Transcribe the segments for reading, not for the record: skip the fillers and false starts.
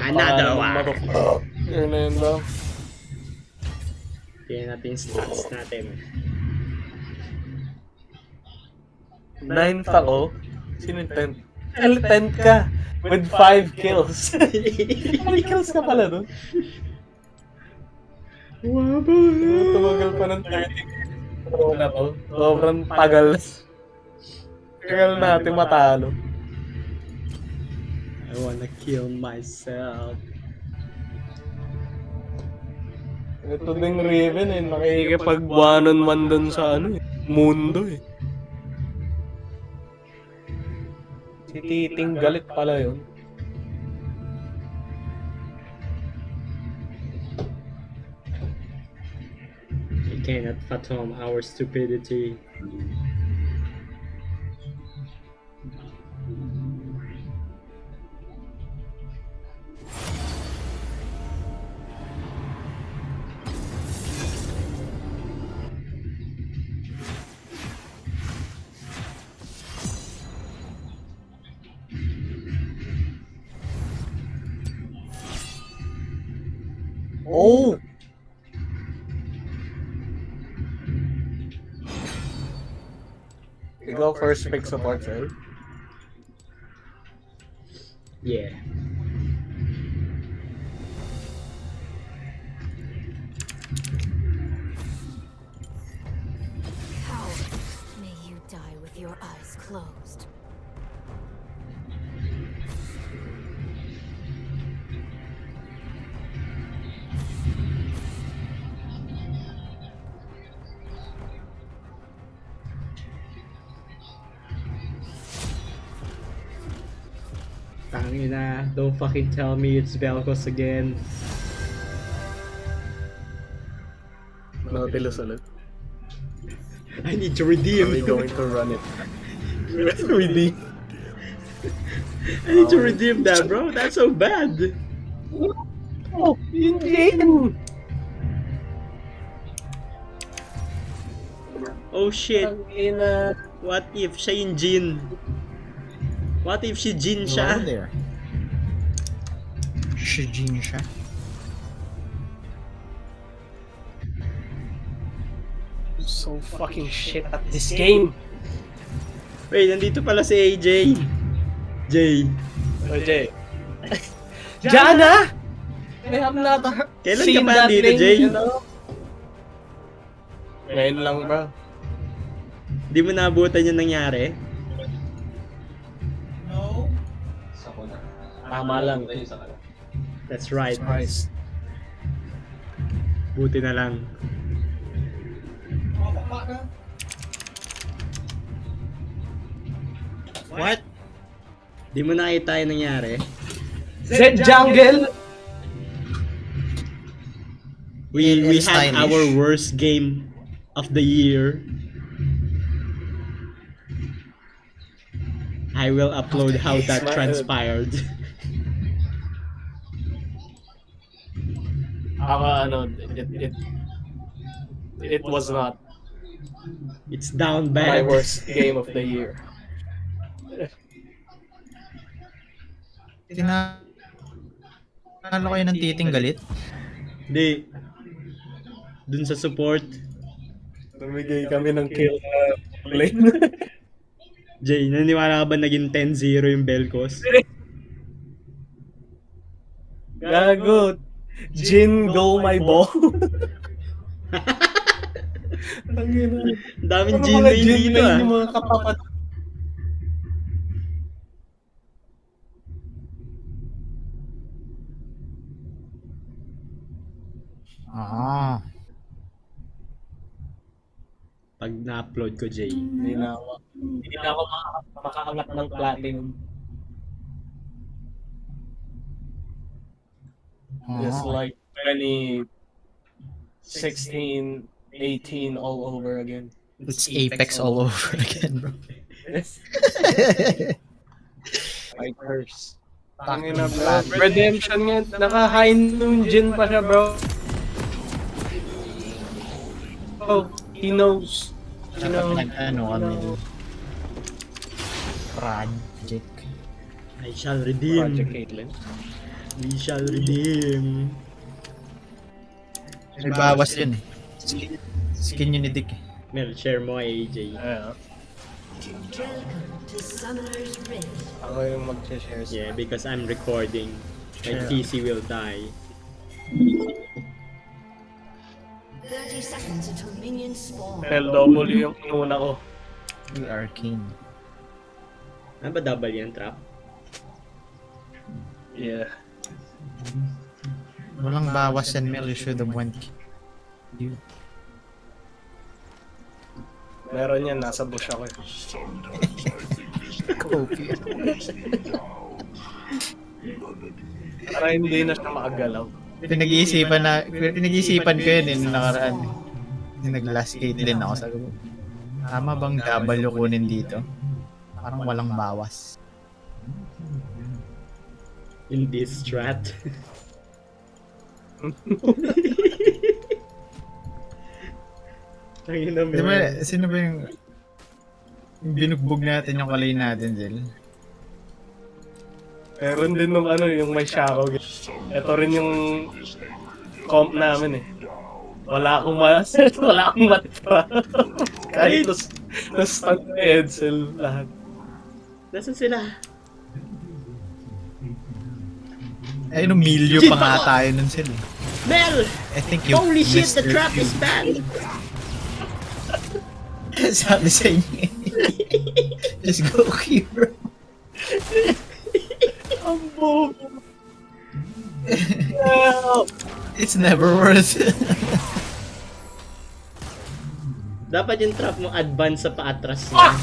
Another one. Yun na yun ba? Tingnan natin yung stats natin. 9th ako. Sino yung 10th? 10th ka. With 5 kills. May kills ka pala dun. Wow, Tumagal pa ng 30. Na to. Sobrang tagal. Tagal natin matalo. I wanna kill myself. Ito ding Raven eh. Nakikipag 1-on-1 dun sa ano eh. Mundo eh. Si Titing galit pala yun. I cannot fathom our stupidity. Oh! Ikaw first pick support, sir? Yeah. How may you die with your eyes closed? Tangina, don't fucking tell me it's Vel'Koz again. Nautilus ulit. I need to Are redeem. we going to run it? Redeem. I need to redeem that, bro. That's so bad. Oh, yun Jane! Oh shit. Ang ina. What if siya yung Jin? What if si Jin Hello siya? there. Shijin siya. So fucking shit at this game. Wait, nandito pala si AJ. Jay. Jay. Jana! I have not Kailan ka seen pa that nandito, name, Jay? you know? Ngayon lang ba? Di mo naabutan yung nangyari? Tama lang. That's right. Surprise. Buti na lang. What? Di mo nakita yung nangyari? Zed Jungle! We It's had stylish. our worst game of the year. I will upload how that transpired. Ako ano, it was not It's down my bad. worst game of the year. Tinalo kayo ng titing galit? Di. Dun sa support. Namigay kami ng kill na lane. Jay, naniwala ka ba naging 10-0 yung Vel'Koz? Gago. Jin, go my ball. Tangina. Ang daming Ano Jin mga lane Jin dito lane ah. yung mga kapapat? Ah. Pag na-upload ko, Jay. Hindi na ako makaangat ng platinum. Just like 2016, 18 all over again. It's Apex all over again, bro. My curse. Tangina bro. Redemption nga. Naka-high noon Jin pa siya bro. Oh, he knows. You know. Ano kami dun? Project. I shall redeem. Project Caitlyn. We shall redeem. May bawas yun eh. Skin yun ni Dick eh. Mel, share mo kay AJ. Ayan. Welcome to Summoner's Rift. Ako yung mag-share. Yeah, because I'm recording. My Sure. PC will die. 30 seconds until minions spawn. LW yung inuna ko. The Arcane. Ano ba double yan, trap? Yeah. Walang bawas yan, Mel. You should have went. You. Meron yan, nasa bush ako eh. Copy. Para hindi na siya maagalaw. Pinag-iisipan ko yun nung nakaraan. Yung nag-last gate din ako sa group. Tama bang double yung kunin dito? Parang walang bawas. In this strat. Tangina mo. Di ba, sino ba yung binugbog natin yung kalay natin, Zil? Meron din nung ano, yung may shadow. Ito rin yung comp namin eh. Wala akong wala akong matpa. Kahit na-stun na Edsel lahat. Nasaan sila? Ay, no, milyo pa nga tayo nun sila. Mel! I think you Holy shit, missed the your trap cue. is bad! Sabi sa inyo. Just go here. Ang bobo. Help! It's never worth it. Dapat yung trap mo advance sa paatras niya.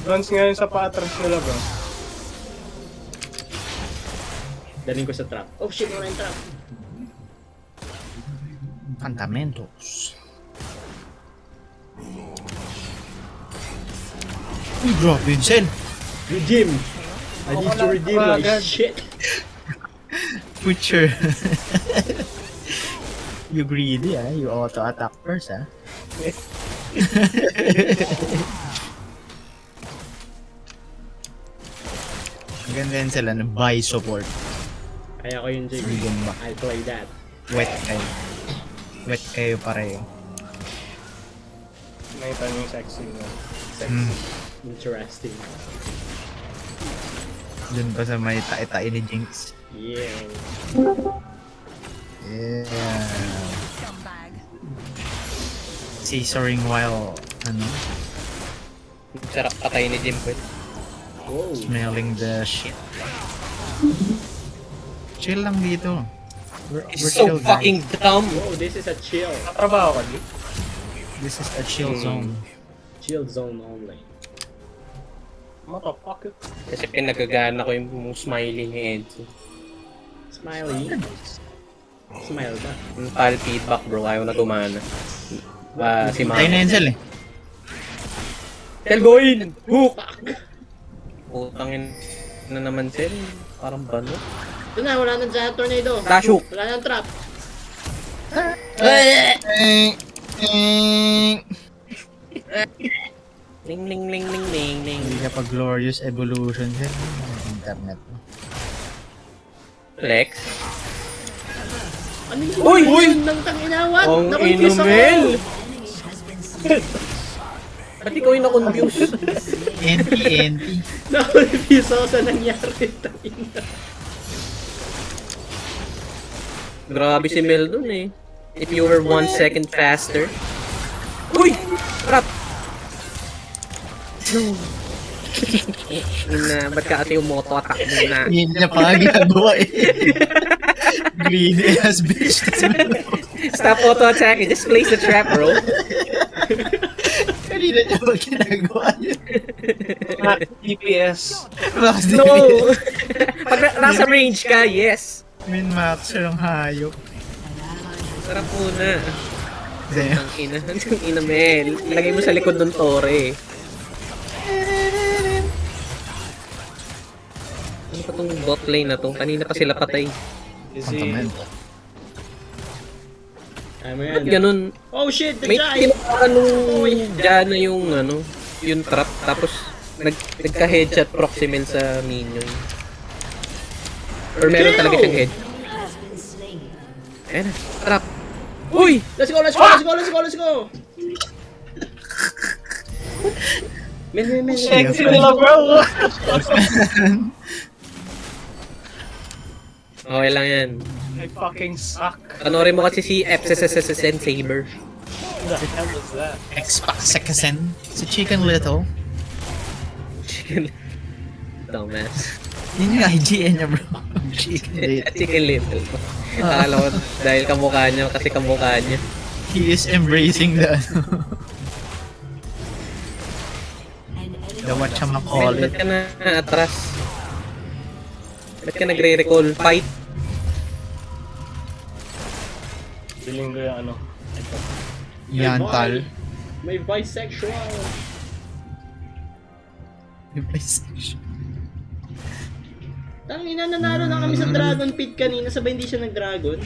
Runs ngayon sa patras nila bro. Daling ko sa trap. Oh shit, wala yung trap. Fundamentos. Uy, drop yun, Sen. Redeem! I need to redeem my shit. Butcher. You greedy, ah. You auto-attack first, ah. Maganda yan sila na buy support. Kaya ko yung JB. Freedom ba? I'll play that. Wet kayo. Wet kayo pareho. Nakita niyo yung sexy na. Hmm. Interesting. Dun pa sa may tae-tae ni Jinx. Yeah. Yeah. Scumbag. Scissoring while, ano, Sarap patay ni Jim Quit. Whoa. smelling the shit. Chill lang dito. We're It's so chill, fucking dumb. Whoa, this is a chill. Katrabaho ka di? guys. This is a chill zone. Chill zone only. Motherfucker. Kasi pinagagana ko yung smiley ni Enzo. Smiley. Smile ba? Yung pal feedback bro, ayaw na gumana. Si Tayo na Mama. yun, Sel, eh. Tell go in! Hook! Putangin na naman sir. Parang bano. Ito na, wala nang giant tornado. Dash hook! Wala nang trap. Ling ling ling ling ling ling. Hindi ka pa glorious evolution, Sel. Internet mo. Lex? Ano yung Uy! uy! Nang tanginawan! Ang Nakonfuse ako! inumel! Ba't ikaw yung na-confuse? NT. Nakonfuse ako sa nangyari. Tangina. Grabe si Mel dun eh. If you were 1 second faster. Uy! Crap! No. Ba't ka ate yung moto attack mo na? Yun niya pa nga ginagawa, eh. Greedy ass bitch. Stop auto attacking, just place the trap bro. Kanina niya pa ginagawa yun. DPS. Max No! DPS. Pag nasa range ka, yes. Min-maxer ang hayop. Sarap muna. Damn. Ang ina Mel. Lagay mo sa likod ng tore. Ano pa tong bot lane na to? Kanina pa sila patay. Fundamental. Ay mo Ba't yan. ganun? Oh shit, the May giant! tinaka nung Diana yung ano, yung trap. Tapos nagka-headshot proximal sa minion. Or meron talaga siyang head. Ayan na, trap. Uy! Let's go, let's go, let's go, let's go, let's go! Men. Sexy nila, bro! Okay lang yan. I fucking suck. Panorin mo kasi si FSSSSN Saber. What the hell was that? Xbox Sekasen. Si Chicken Little. Chicken. Dumbass. Yun yung IGN niya, bro. Chicken Little. Chicken Little. Akala ko dahil kamukha niya, kasi kamukha niya. He is embracing the the Men, whatchamacallit. ba't ka na atras? Ba't ka nagre-recall? Fight? Feeling ko yung ano. Yantal. May bisexual. Tangina, nanalo na kami sa Dragon Pit kanina, sabay hindi siya nag-dragon.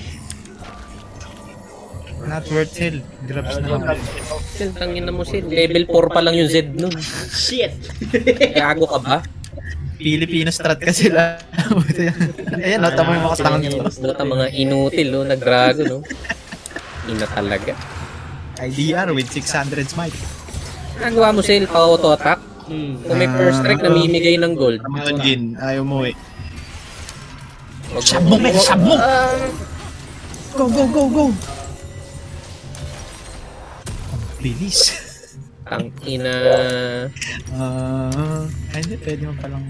Not worth it. Grabs na lang. Sil, tangin na mo Sil. Level 4 pa lang yung Z nun. Shit! Gago ka ba? Filipino strat ka sila. Ayan, no, tama yung mga tangan nito. Buta mga inutil, oh, nag-dragon, oh. Ina talaga. IDR with 600 smite. Nagawa mo Sil, pa-auto attack. Kung may first strike, namimigay ng gold. Tama yun, Jin. Ayaw mo eh. Wag- Sabong eh! Sabong! Go, go, go, go! Ang bilis. Ang ina. Hindi, pwede mo palang...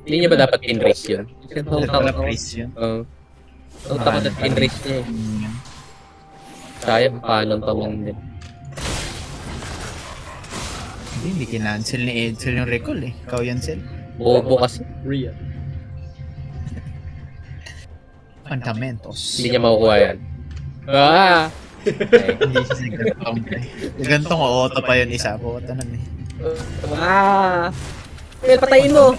Hindi niya ba dapat in-race yun? Kasi Hindi pala praise yun. Ang takot at in-race niya eh. Sayang paano pa man din. Hindi kinancel ni Edsel yung recall eh. Ikaw yan, Sel. Bobo kasi. Real. Fundamentos. Hindi niya makukuha yan. Ah! Hindi siya sa gantong. Gantong o auto pa yun isa. Puta nun eh. Ah! Well, patayin mo!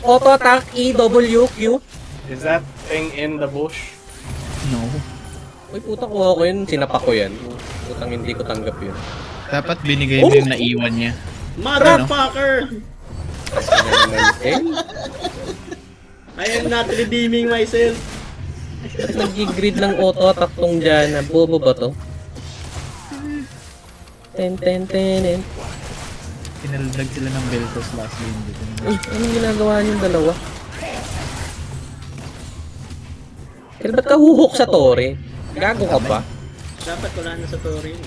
Auto attack EWQ. Is that thing in the bush? No. Uy, puta kuha ko yun. Sinapak ko yan. Putang hindi ko tanggap yun. Dapat binigay mo yung naiwan niya. Motherfucker! Kasi na naman, eh. I am not redeeming myself. Ba't nag-grid ng auto attack tong dyan? Bobo ba to? Ten. Pinaldag sila ng Beltos last game dito. Uy, anong ginagawa niyong dalawa? Kaya ba't ka huhok sa tore? Gago ka ba? Dapat wala na sa Tori yun.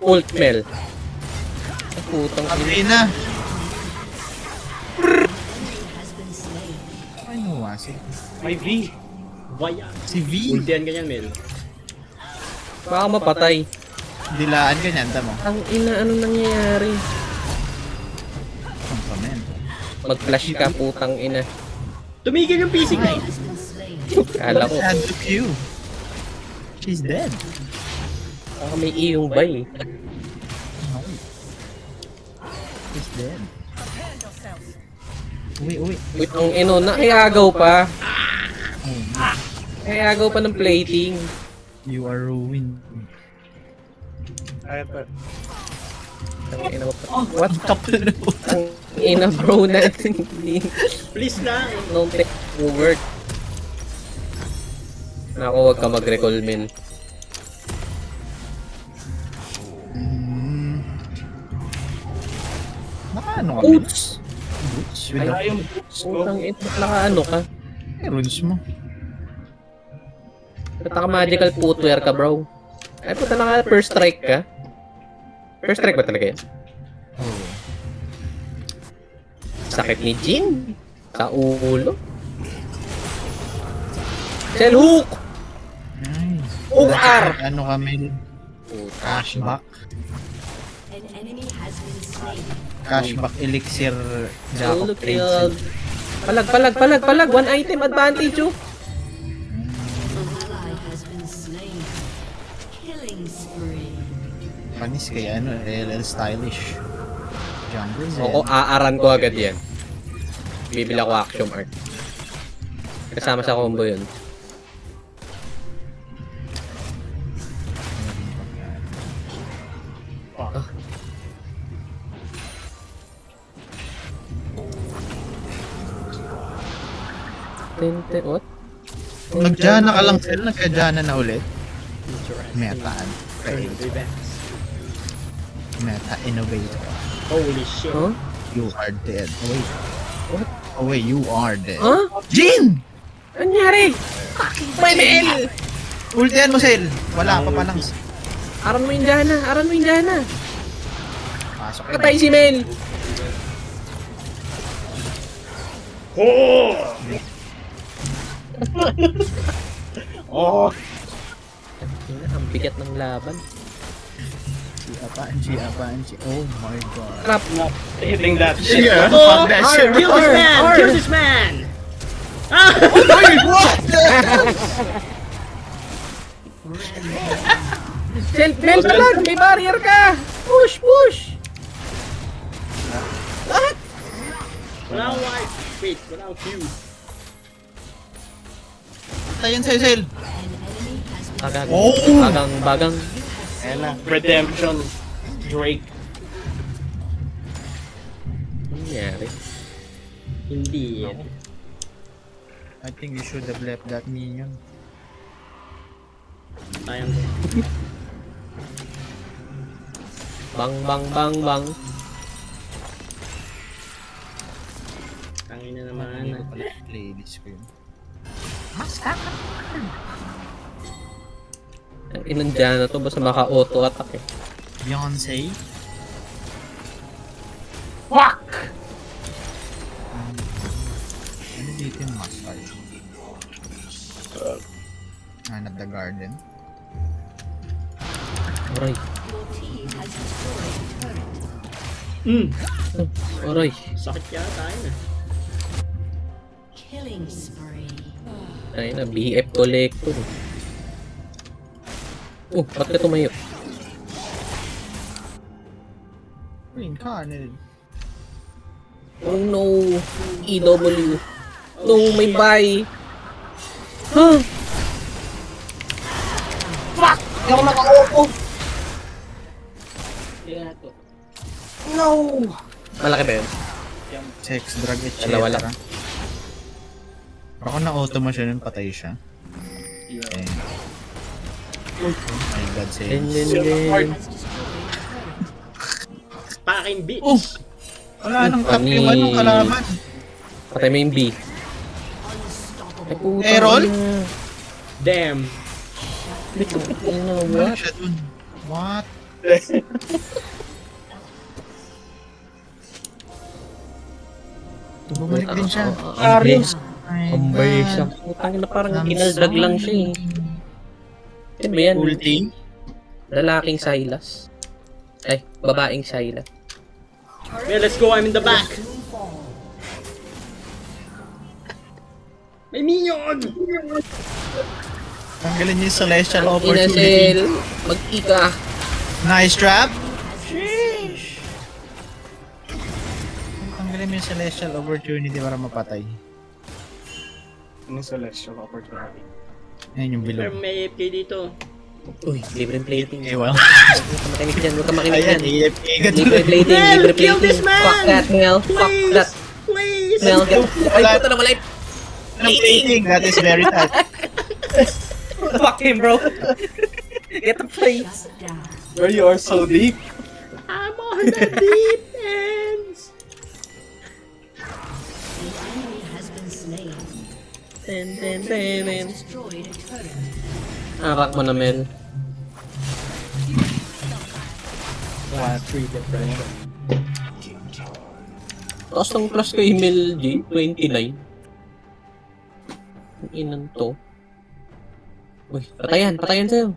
Ult Mel. Ay, putang ina. Sabi na! Ano wasi? May V. Vaya. Si V! Ultihan ganyan, Mel. Baka mapatay. Dilaan ka niyan, tamo. Ang ina, anong nangyayari? Komplement. Mag-flash ka, putang ina. Tumigil yung PC ko. Kala ko, Sad to Q. She's dead. baka may iyong bay. No. She's dead. Uwi. Wait, ang ino, nakayagaw pa. Nakayagaw pa ng plating. You are ruined. Ay, ito. Ang ina mo pa. What? Couple na po. Ang ina bro natin. Please lang. Don't take over. Naku, wag ka mag-recall, Mel. Nakaano ka? Oops! Boots? Wala yung boots ko. Putang ina, nakaano ka? Runes mo. Ba't naka-magical footwear ka, bro? Ay, puta naka first strike ka? First strike ba talaga yan? Oh. Sakit ni Jin. Sa ulo. Shell hook! Nice. Hook R! Ano kami? Cashback. An enemy has been slain. Cashback elixir. Solo Jacob trade. kill. Palag. One item advantage, oh. An ally has been slain. Killing spree. Panis kaya ano, LL stylish. Jungle Zen. Oo, aaran ko agad yan. Bibili ako action art. Kasama sa combo yun. What? Nagdiana ka lang sila, nagka-diana na ulit. Meta. Meta innovator. Holy shit. Huh? You are dead. Oh wait. What? Oh wait, you are dead. Huh? Jin! Anyari? May Mel! Ultihan mo, Sel. Wala pa palang. Aran mo yung Diana. Aran mo yung Diana. Pasok yun. Patay si Mel. Oh! Oh! Ang bigat ng laban. G-Apanchi. Oh my god. Trap. Not hitting that shit. Yeah, Oh, fuck that shit. kill this man! Arr! Kill this man! Ah! Mel talag! May barrier ka! Push! Push! Wala akong wipe. Wait, wala akong Q. Tayan sa'yo, Sel. Bagang. Oh! Bagang. Ayan na. Redemption. Drake. Ano nangyari? Hindi yan. I think you should have left that minion. Sayang ko. Bang. Tangin na Hindi naman. ko pala playlist ko yun. Ang inang Diana to, basta maka-auto attack eh. Beyonce? Fuck! Ano dito yung massage? Not the garden. Aray. Your team has destroyed a turret. Aray. Sakit yata yun ah. Killing spree. Ay na, BF collector. Ba't ka tumayo? Reincarnated. Oh no! EW. No, may buy. Huh? Fuck! Hindi ako naka-auto. No! Malaki ba yun? Sex, drug, etc. Dalawa lang. Baka na-auto mo siya nun, patay siya. Okay. Oh my god, Then, save. then. Has destroyed a turret. Paking bitch. Oh! Wala nang tap yung anong kalaban. Patay mo yung B. Ay, puta. Errol? Damn. Ano What? siya dun? What? Bumalik din siya. Arius. My Ambay God. siya. Putang na parang I'm kinaldag lang siya eh. Yan ba yan? Ulti? Lalaking Silas. Ay, babaeng Silas. Okay, let's go. I'm in the back. May minion! Tanggalin niyo yung celestial opportunity. Inasel, mag-ika. Nice trap. Sheesh. Tanggalin mo yung celestial opportunity para mapatay. Ano yung celestial opportunity? Ayun yung Pero bilog. may AFK dito. Uy, libreng plating. Eh, well. Huwag ka makinig dyan, huwag ka makinig Ayan, dyan. AFK ka dun. Libre plating, Mel, libre kill plating. this man! Fuck that, Mel. Fuck Please! that. Please! Mel, get... Ay, puta na malay. Anong plating? That is very tight. Fuck him, bro. Get the plates. Shut down. Bro, you are so deep. I'm on the deep ends! The enemy has been slain. Ten, ten, Has ten, ten. destroyed a turret. Arak mo na, Mel. 1-3 depression. Taas ng plus kay Mel G, 29. Ang inan to. Uy, patayan sa'yo.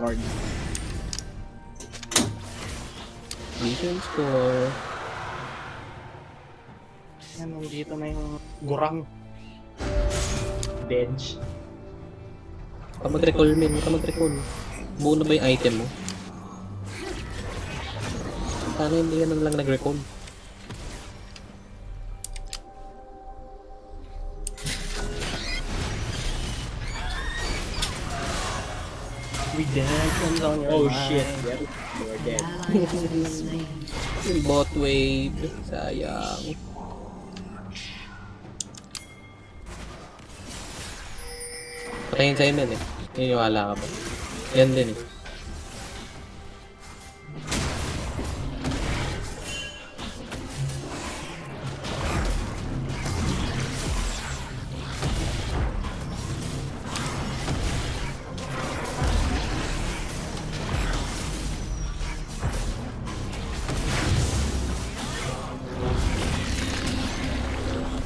Lord. Vision score. Yan, nandito na yung gurang. Bench. Huwag ka mag-recall, men. Huwag ka mag-recall. Buo na ba yung item mo? Paano hindi ka lang nag-recall? Redemption's on your Oh mind. shit. Yep. You're dead. Ally has been slain. Yung bot wave. Sayang. Patayin sa Emel eh. Niniwala ka ba? Yan din eh.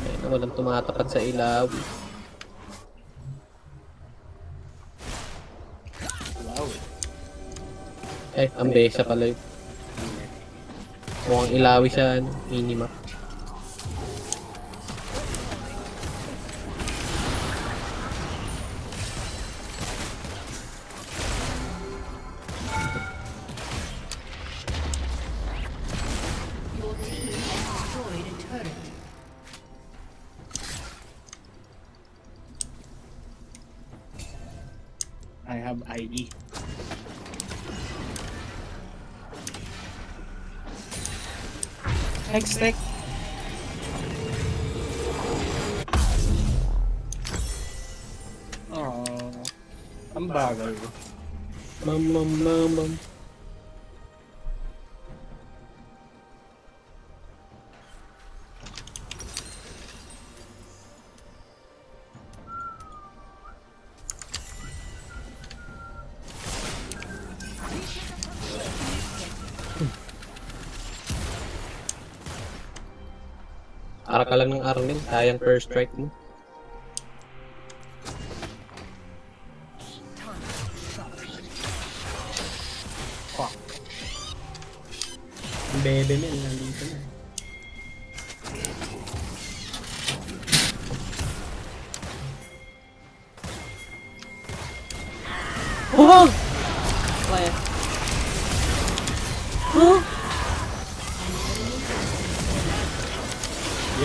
Ayun, walang tumatapat sa ilaw. Wow. Ang besa pala yun. Mukhang ilawi siya, minimap. I have ID. Hextech. Oh, ang bagal ko. Mam. Ara ka lang ng Arlen, sayang first strike mo. Ang bebe men, nandito na. Oh! Kaya. Oh!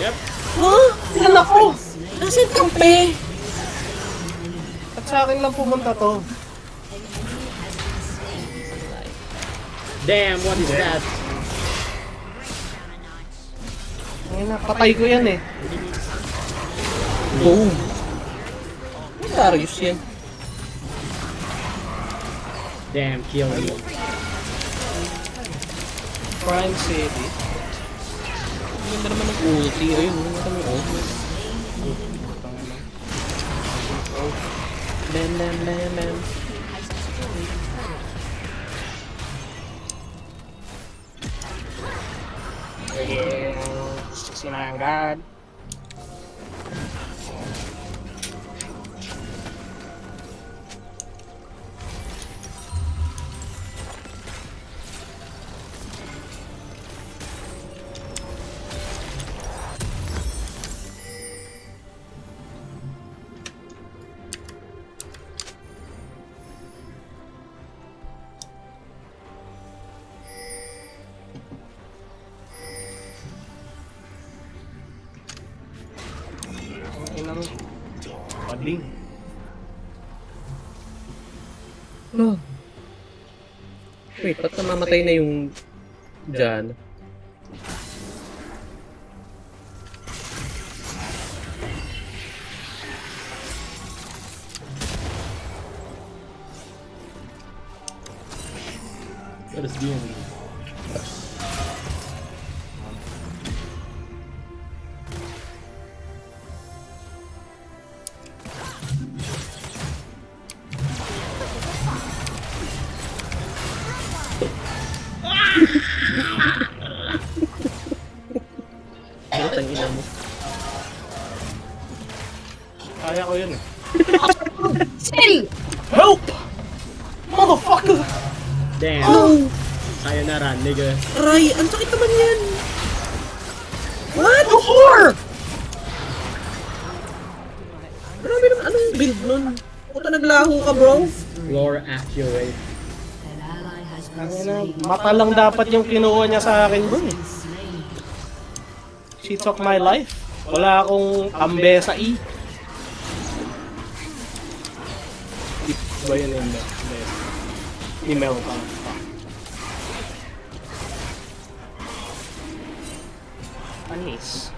Yep. Oh! Anak ko! Nasaan kampe? At sa akin lang pumunta to. Damn, what is that? Ay na, patay ko yan eh. Boom! Darius yan. Damn, kill me. Prime City. Ang ganda naman ng ulti. Ayun, ang ganda ng ulti. Bam. Sinangad. Inang pading. Oh. Wait, ba't namamatay na yung dyan? What is doing? Ano ina mo? Kaya ko yun eh. Help! Motherfucker! Damn. Sayonara, nigga. Aray, ang sakit naman yan! What? The whore! Grabe naman, ano yung build nun? Puta naglaho ka, bro. Lore accurate. Mata lang dapat yung kinuha niya sa akin bro eh. She took my life. Wala akong ambe sa E. Ba yun yung email pa. Panis.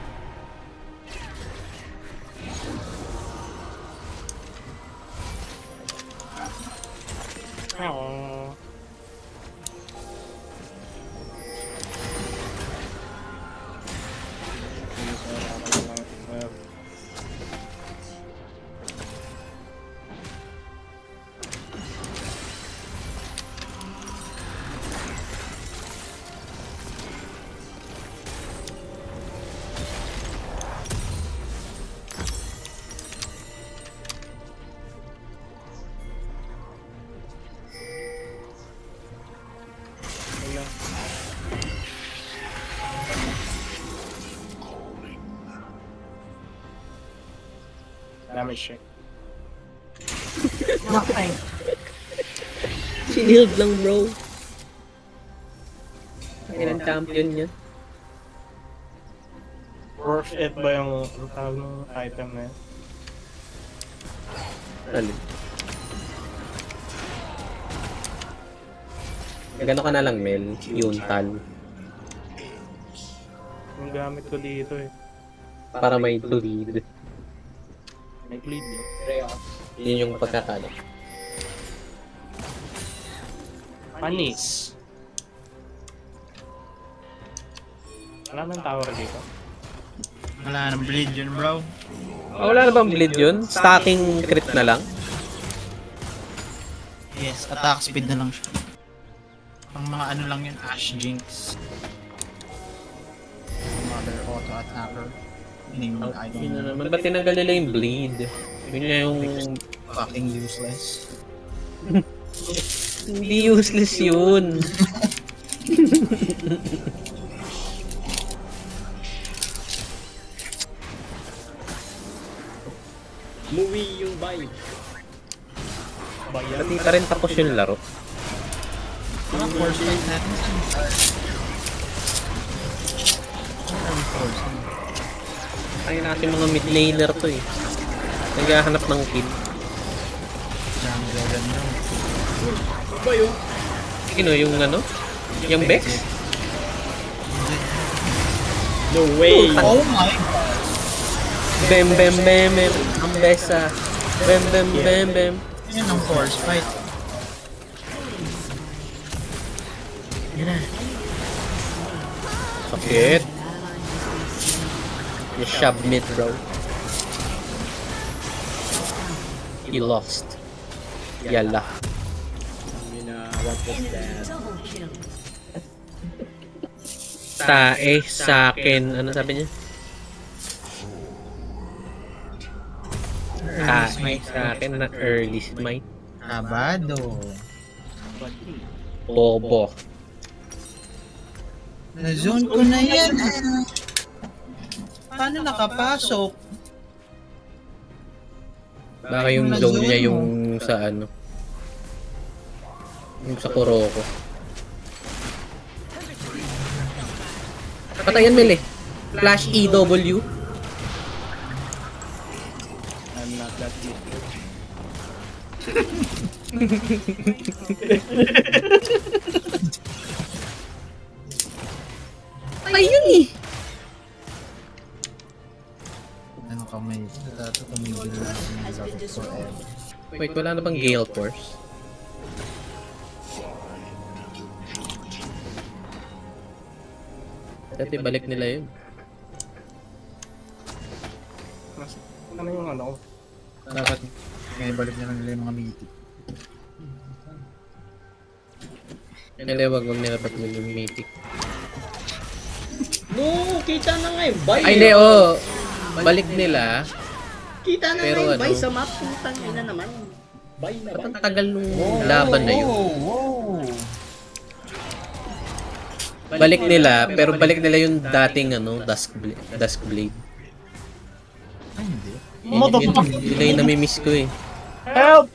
Damage check. Shield lang, bro. Ilang champion niya. Worth it ba yung tawag ng item na yun? Alin? Gano'n ka na lang, Mel. Yuntal. Yung gamit ko dito eh. Para may bleed. May bleed no? Yun yung pagkakala. Panis. Wala nang tower dito. Wala nang bleed yun, bro. Oh, wala na bang bleed yun? Stacking crit na lang? Yes, attack speed na lang siya. Pang mga ano lang yun, Ash Jinx. Mother auto attacker. Name Yun item. na naman. Ba't tinanggal nila yung bleed? Yun na yung... Fucking useless. Hindi useless yun. Movie yung buy. Bayan. Pati pa rin tapos yung laro. Mga force fight natin sa Ay natin mga mid laner to eh. Naghahanap ng kill. jungle yan, bro. Ano ba yun? Sino yung ano? Yung Bex? No way! Oh my god! Bem bem bem bem. Ang besa. Bem bem bem bem. Yan ang force fight. Sakit. You shove mid, bro. He lost. Yala. What was that? Tae sa akin. Ano sabi niya? Tae sa akin na early smite. Abado. Bobo. Na-zone ko na yan. Paano nakapasok? Baka yung zone niya yung sa ano. Yung sa Kuroko. Patayan Mel eh. Flash EW. I'm not that deep. Ayun eh. Ano ka may tumigil na forever. Wait, wala na bang Gale Force? Dati balik nila yun. Ano yung ano ko? Dapat ngayon balik na lang nila yung mga mythic. Hindi, wag nila ba't yung mythic. No! Kita na nga yung buy! Ay, hindi, oh. Balik nila. Kita na Pero nga yung buy ano? sa map. Putang ina naman. Buy na Ba't buy. ang tagal nung laban na yun? Balik nila, pero balik nila yung dating ano, Dusk Blade. Ay, hindi. Yun yung nami-miss ko eh. Help!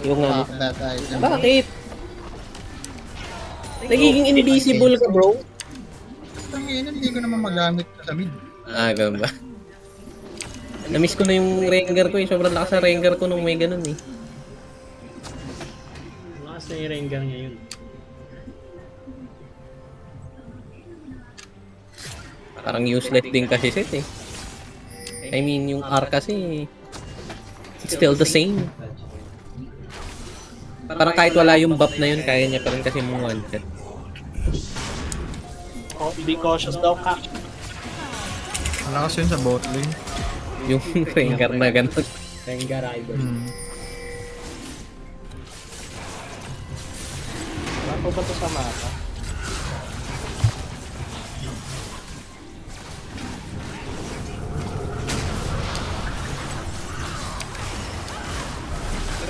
Yung ano. That item. Bakit? Nagiging invisible ka, bro. Ang ina, hindi ko naman magamit sa mid. Ah, ganun ba? Namiss ko na yung Rengar ko eh. Sobrang lakas na Rengar ko nung may ganun eh. Lakas na yung Rengar ngayon. Parang useless din kasi set eh. I mean, yung R kasi it's still the same. Parang kahit wala yung buff na yun, kaya niya pa rin kasi mong one set. Oh, be cautious daw ka. Wala kasi yun sa bot lane. Yung Rengar na ganun. Rengar idol. Ano ba ito sa mapa?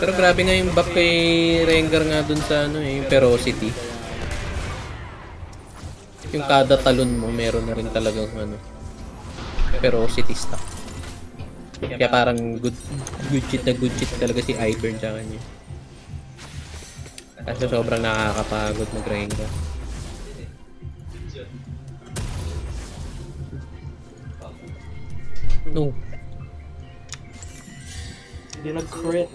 Pero grabe nga yung buff kay Rengar nga dun sa ano eh, yung ferocity. Yung kada talon mo, meron na rin talagang ano, ferocity stack. Kaya parang good cheat talaga si Ivern sa kanya. Kasi sobrang nakakapagod mag-Rengar. No. Hindi nag-crit.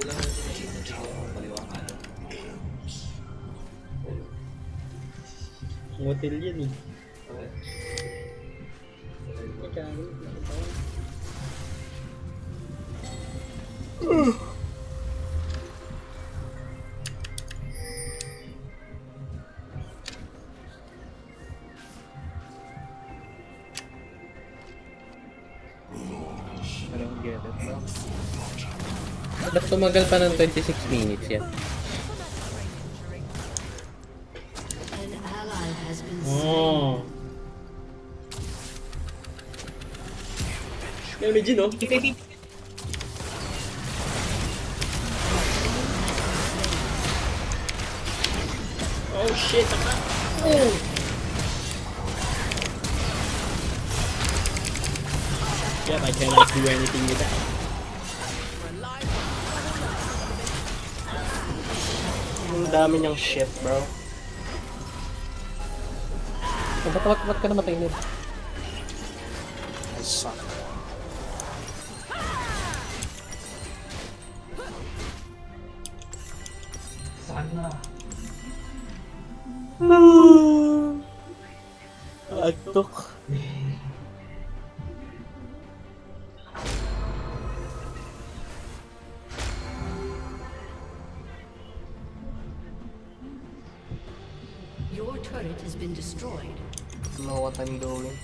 Motel yan eh. I don't get it, bro. Ba't tumagal pa ng 26 minutes yan? An ally has been Oh. Yung Regine, no? Oh shit, oh. Yep, I cannot do anything with that. Ang dami niyang shit, bro. Ba't ka namatay nila? I suck. Agtok. Your turret has been destroyed. Don't know what I'm doing.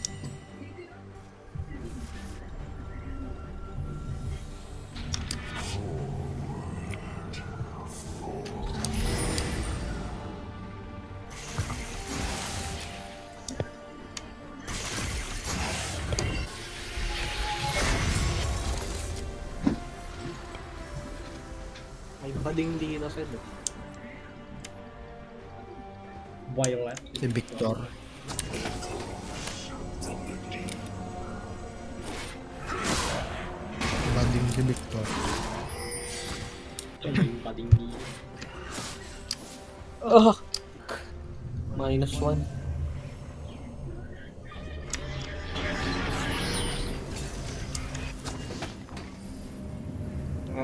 May bading dito sila. Violet. Si Victor. Bading si Victor. Yung pating di. Ah! -1.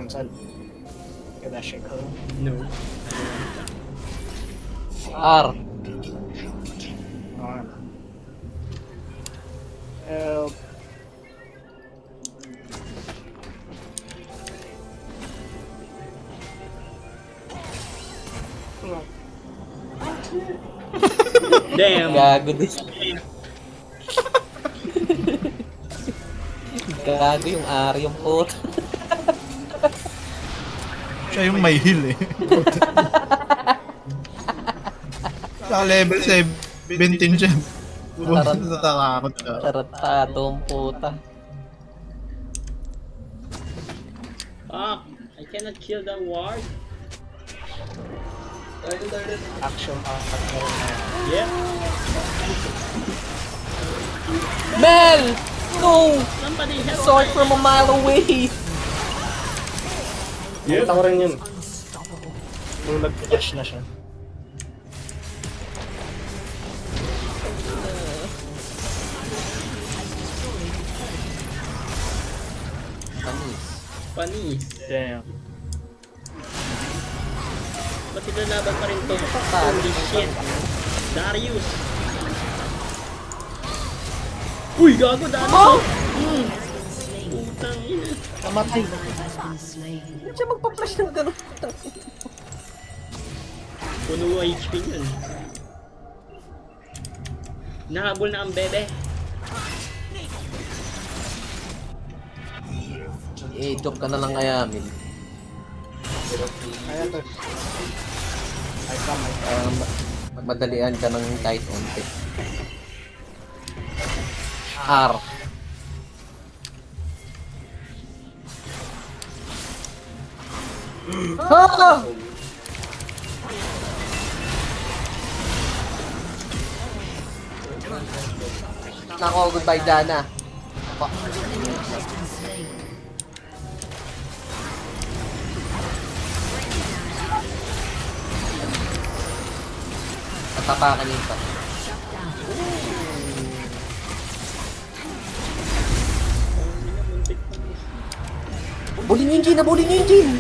Saan? Kada shake ko. No. R. Ah. Help. Damn. Gago din. Gago yung R yung pot. Siya yung may heal eh. Sa level 17 siya. Natatakot ka. Taratadong puta. Ah, I cannot kill that ward. Action. Yeah. Mel! No! Somebody help. Sword from a mile away! Nakita ko rin yun. Nung nag-flash na siya. Panis. Damn. Ba't ilalaban pa rin to? Holy shit. Darius. Uy, gago Darius. Putang ina. Namatay. Has been slain. Hindi siya magpa-flash ng gano'n. Puno HP yun. Nahabol na ang bebe. I-joke ka na lang kaya, Min. Kaya to. I come. Madalian ka ng kahit onte. R. Ah! Nako, goodbye Dana. Tapakan yung top. Bully nyo yung Jin! Bully nyo yung Jin!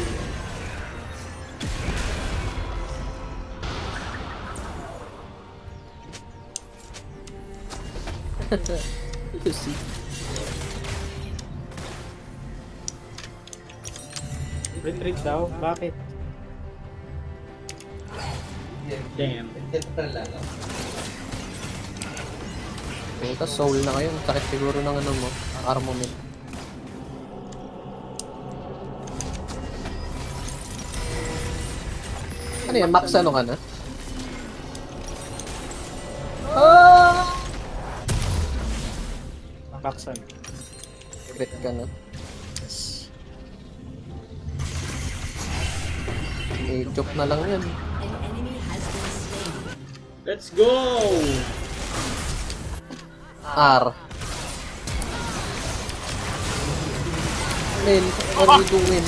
Lucy. Retreat daw? Bakit? Damn. Puta, soul na ngayon. Sakit siguro ng ano mo. Armament. Ano yan? Max ano ka na? Ah! Baksan. Crit ka na. I-choke na lang yan. An enemy has been slain. Let's go! R. Men, what are you doing?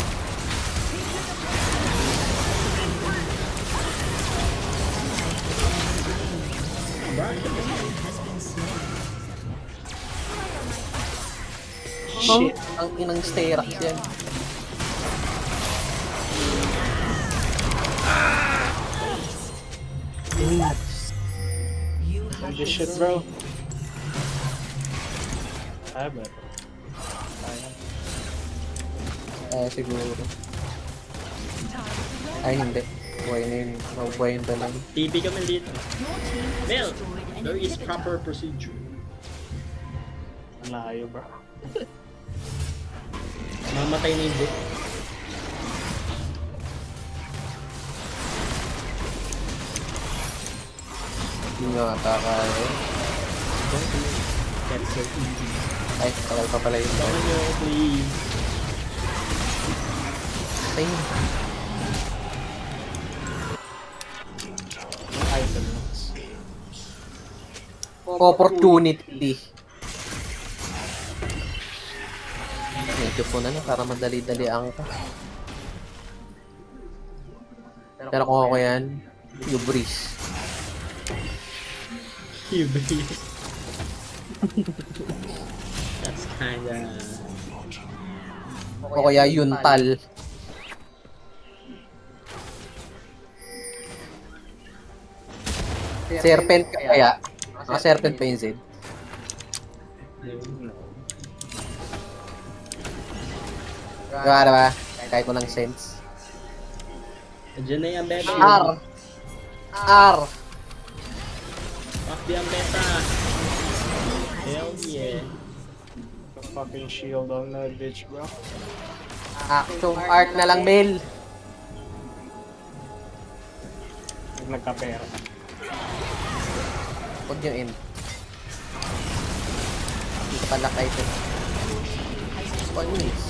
Shit. Ang inang Sterax yan. Good shit, bro. Ah, ba? Siguro. Ay, hindi. Buhay na yun. Mabuhay yung dalang. TP kami dito. Mel, there is proper procedure. Ang layo, bro. Mamatay na yung book. Hindi nga kaya. That's so easy. Ay, tagal pa pala yun. Baka nyo, please. Ay, Item notes. opportunity. Medyo po na para madali-dali ang ka. Pero kung ako yan, hubris. Hubris. That's kinda... O kaya yuntal. Serpent ka kaya? Mga serpent pa yung Zed. Diba ba? Kahit walang sense. Diyan na yung beta. R! R! Fuck the beta. Hell yeah. The fucking shield on that bitch, bro. Action art na lang, Mel. Pag nagka-pera. Huwag nyo in. Dito pala kayo ito. Spawnies.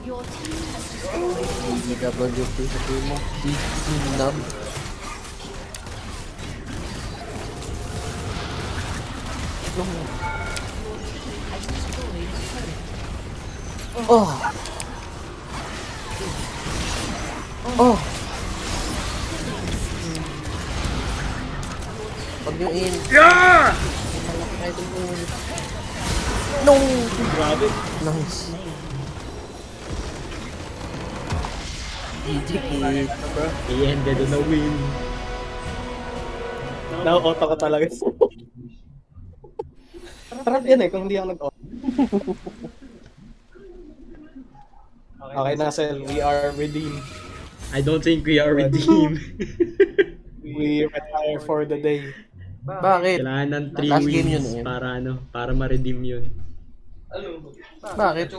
Your team has destroyed DWP sa team mo. Nub. Oh. Oh. Huwag nyo in. Yeah! No! Grabe. Nice. He ended on a win. Nauota ko talaga. Sarap yan eh, kung hindi ako nag-auto. Okay, Nasel, we are redeemed. I don't think we are redeemed. We retire for the day. Bakit? Kailangan ng 3 Last game wins yun eh. para ma-redeem yun. Bakit?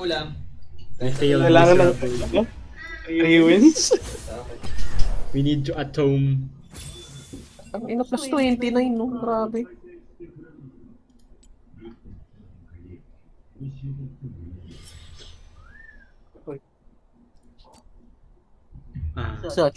We failed Kailangan ng miserably. 3 wins. We need to atone. Ang ina plus 29, no? Grabe. Ah. Such